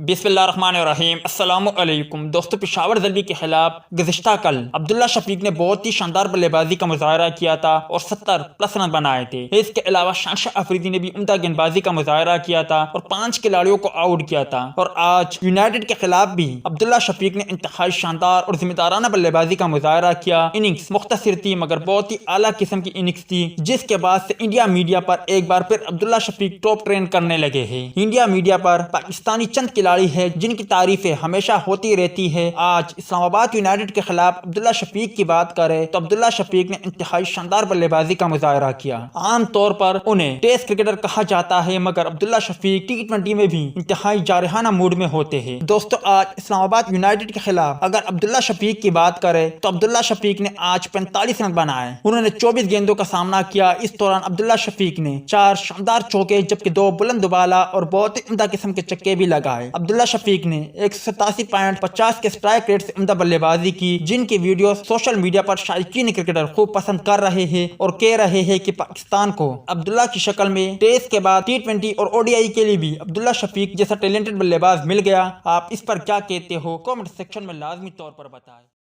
बिस्मिल्लाहिर्रहमानिर्रहीम। अस्सलाम वालेकुम दोस्तों, पेशावर ज़ल्बी के खिलाफ गुज़िश्ता कल अब्दुल्ला शफीक ने बहुत ही शानदार बल्लेबाजी का मुज़ाहरा किया था और 70+ रन बनाए थे। इसके अलावा शानशाह अफरीदी ने भी उम्दा गेंदबाजी का मुज़ाहरा किया था और 5 खिलाड़ियों को आउट किया था। और आज यूनाइटेड के खिलाफ भी अब्दुल्ला शफीक ने इंतहाई शानदार और जिम्मेदाराना बल्लेबाजी का मुज़ाहरा किया। इनिंग्स मुख्तसर थी मगर बहुत ही आला किस्म की इनिंग्स थी, जिसके बाद से इंडिया मीडिया पर एक बार फिर अब्दुल्ला शफीक टॉप ट्रेंड करने लगे हैं। इंडिया मीडिया पर पाकिस्तानी चंद खिलाड़ी है जिनकी तारीफें हमेशा होती रहती है। आज इस्लामाबाद यूनाइटेड के खिलाफ अब्दुल्ला शफीक की बात करें तो अब्दुल्ला शफीक ने इंतहाई शानदार बल्लेबाजी का मुजाहरा किया। आम तौर पर उन्हें टेस्ट क्रिकेटर कहा जाता है मगर अब्दुल्ला शफीक T20 में भी इंतहाई जारहाना मूड में होते हैं। दोस्तों, आज इस्लामाबाद यूनाइटेड के खिलाफ अगर अब्दुल्ला शफीक की बात करें तो अब्दुल्ला शफीक ने आज 45 रन बनाए। उन्होंने 24 गेंदों का सामना किया। इस दौरान अब्दुल्ला शफीक ने 4 शानदार चौके जबकि 2 बुलंद दुबाला और बहुत ही उम्दा किस्म के चक्के भी लगाए। अब्दुल्ला शफीक ने 187.50 के स्ट्राइक रेट से उम्दा बल्लेबाजी की, जिनकी वीडियो सोशल मीडिया पर शायकीन क्रिकेटर खूब पसंद कर रहे हैं और कह रहे हैं कि पाकिस्तान को अब्दुल्ला की शक्ल में टेस्ट के बाद T20 और ODI के लिए भी अब्दुल्ला शफीक जैसा टैलेंटेड बल्लेबाज मिल गया। आप इस पर क्या कहते हो? कमेंट सेक्शन में लाजमी तौर पर बताएं।